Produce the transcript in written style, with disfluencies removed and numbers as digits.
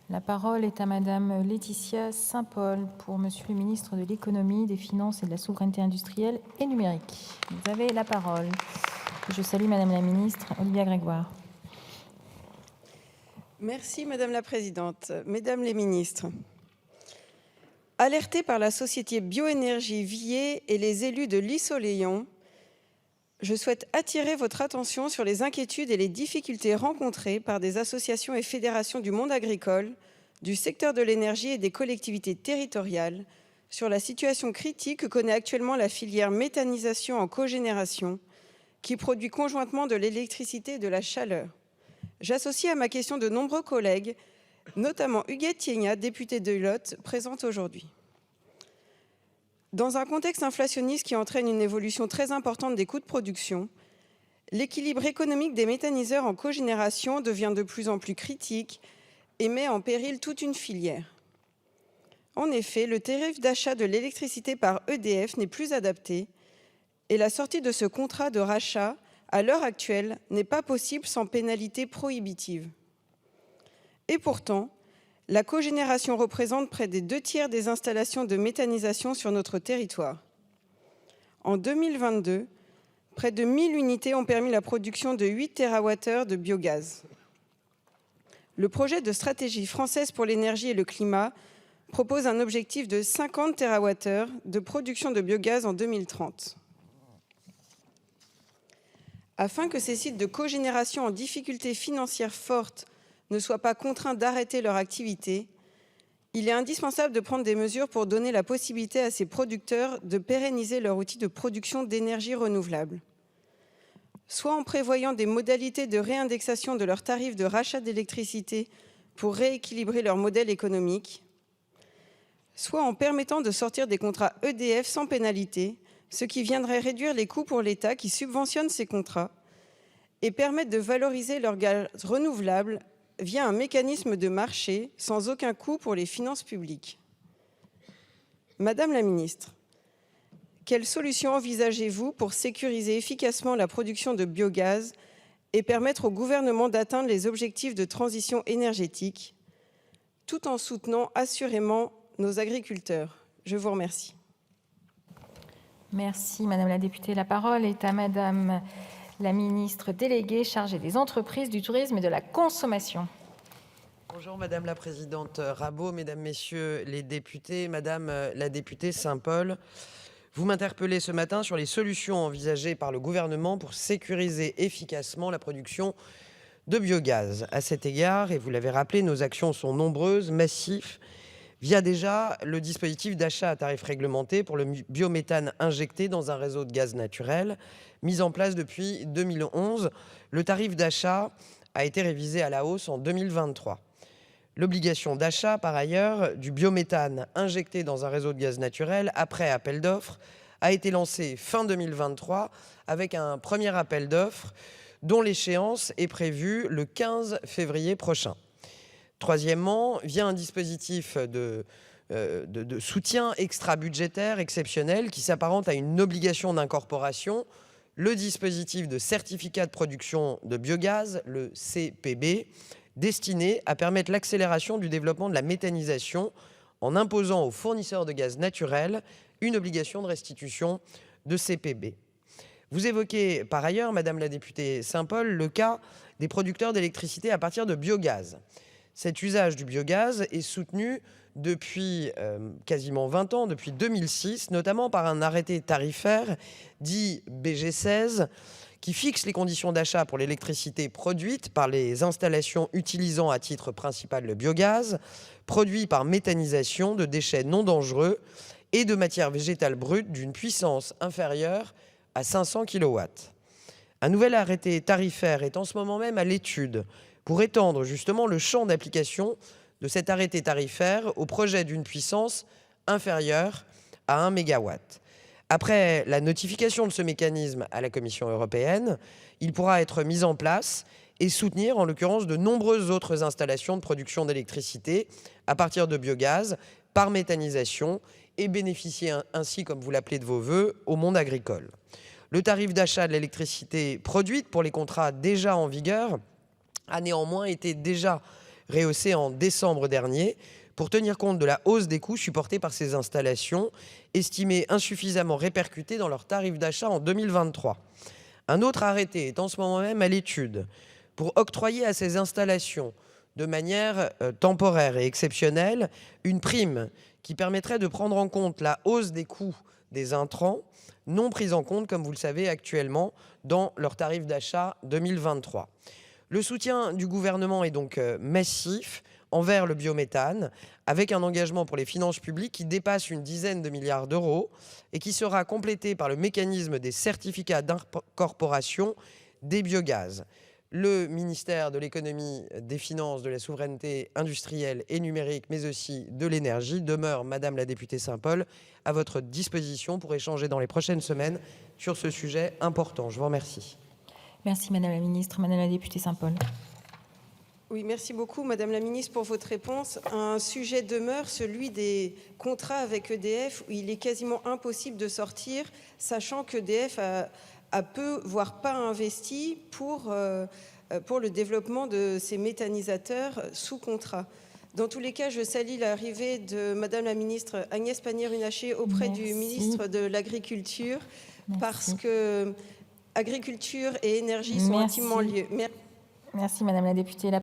La parole est à Madame Laetitia Saint-Paul pour Monsieur le ministre de l'Économie, des Finances et de la Souveraineté industrielle et numérique. Vous avez la parole. Je salue Madame la ministre Olivia Grégoire. Merci Madame la Présidente. Mesdames les ministres, alertés par la société Bioénergie Vier et les élus de Lys-Soleillan, je souhaite attirer votre attention sur les inquiétudes et les difficultés rencontrées par des associations et fédérations du monde agricole, du secteur de l'énergie et des collectivités territoriales sur la situation critique que connaît actuellement la filière méthanisation en cogénération, qui produit conjointement de l'électricité et de la chaleur. J'associe à ma question de nombreux collègues, notamment Huguette Thiégnat, députée de Lot, présente aujourd'hui. Dans un contexte inflationniste qui entraîne une évolution très importante des coûts de production, l'équilibre économique des méthaniseurs en cogénération devient de plus en plus critique et met en péril toute une filière. En effet, le tarif d'achat de l'électricité par EDF n'est plus adapté et la sortie de ce contrat de rachat, à l'heure actuelle, n'est pas possible sans pénalité prohibitive. Et pourtant, la cogénération représente près des 2/3 des installations de méthanisation sur notre territoire. En 2022, près de 1000 unités ont permis la production de 8 TWh de biogaz. Le projet de stratégie française pour l'énergie et le climat propose un objectif de 50 TWh de production de biogaz en 2030. Afin que ces sites de cogénération en difficulté financière forte ne soient pas contraints d'arrêter leur activité, il est indispensable de prendre des mesures pour donner la possibilité à ces producteurs de pérenniser leur outil de production d'énergie renouvelable. Soit en prévoyant des modalités de réindexation de leurs tarifs de rachat d'électricité pour rééquilibrer leur modèle économique, soit en permettant de sortir des contrats EDF sans pénalité, ce qui viendrait réduire les coûts pour l'État qui subventionne ces contrats et permettre de valoriser leur gaz renouvelable via un mécanisme de marché sans aucun coût pour les finances publiques. Madame la ministre, quelles solutions envisagez-vous pour sécuriser efficacement la production de biogaz et permettre au gouvernement d'atteindre les objectifs de transition énergétique, tout en soutenant assurément nos agriculteurs? Je vous remercie. Merci Madame la députée. La parole est à Madame la ministre déléguée chargée des entreprises, du tourisme et de la consommation. Bonjour Madame la Présidente Rabault, Mesdames, Messieurs les députés, Madame la députée Saint-Paul. Vous m'interpellez ce matin sur les solutions envisagées par le gouvernement pour sécuriser efficacement la production de biogaz. À cet égard, et vous l'avez rappelé, nos actions sont nombreuses, massives, via déjà le dispositif d'achat à tarif réglementé pour le biométhane injecté dans un réseau de gaz naturel, mis en place depuis 2011. Le tarif d'achat a été révisé à la hausse en 2023. L'obligation d'achat, par ailleurs, du biométhane injecté dans un réseau de gaz naturel après appel d'offres a été lancée fin 2023 avec un premier appel d'offres dont l'échéance est prévue le 15 février prochain. Troisièmement, via un dispositif de soutien extra-budgétaire exceptionnel qui s'apparente à une obligation d'incorporation, le dispositif de certificat de production de biogaz, le CPB, destiné à permettre l'accélération du développement de la méthanisation en imposant aux fournisseurs de gaz naturel une obligation de restitution de CPB. Vous évoquez par ailleurs, Madame la députée Saint-Paul, le cas des producteurs d'électricité à partir de biogaz. Cet usage du biogaz est soutenu depuis quasiment 20 ans, depuis 2006, notamment par un arrêté tarifaire dit BG16, qui fixe les conditions d'achat pour l'électricité produite par les installations utilisant à titre principal le biogaz, produit par méthanisation de déchets non dangereux et de matière végétale brute d'une puissance inférieure à 500 kW. Un nouvel arrêté tarifaire est en ce moment même à l'étude pour étendre justement le champ d'application de cet arrêté tarifaire au projet d'une puissance inférieure à 1 MW. Après la notification de ce mécanisme à la Commission européenne, il pourra être mis en place et soutenir en l'occurrence de nombreuses autres installations de production d'électricité à partir de biogaz par méthanisation et bénéficier ainsi, comme vous l'appelez de vos voeux, au monde agricole. Le tarif d'achat de l'électricité produite pour les contrats déjà en vigueur a néanmoins été déjà rehaussé en décembre dernier, pour tenir compte de la hausse des coûts supportés par ces installations, estimés insuffisamment répercutés dans leur tarif d'achat en 2023. Un autre arrêté est en ce moment même à l'étude pour octroyer à ces installations, de manière temporaire et exceptionnelle, une prime qui permettrait de prendre en compte la hausse des coûts des intrants, non pris en compte, comme vous le savez actuellement, dans leur tarif d'achat 2023. Le soutien du gouvernement est donc massif envers le biométhane, avec un engagement pour les finances publiques qui dépasse une dizaine de milliards d'euros et qui sera complété par le mécanisme des certificats d'incorporation des biogaz. Le ministère de l'économie, des finances, de la souveraineté industrielle et numérique, mais aussi de l'énergie, demeure, Madame la députée Saint-Paul, à votre disposition pour échanger dans les prochaines semaines sur ce sujet important. Je vous remercie. Merci Madame la Ministre. Madame la députée Saint-Paul. Oui, merci beaucoup, Madame la Ministre, pour votre réponse. Un sujet demeure, celui des contrats avec EDF, où il est quasiment impossible de sortir, sachant qu'EDF a peu, voire pas investi pour le développement de ces méthanisateurs sous contrat. Dans tous les cas, je salue l'arrivée de Madame la Ministre Agnès Pannier-Runacher auprès du ministre de l'Agriculture, parce que agriculture et énergie sont intimement liées. Merci Madame la députée.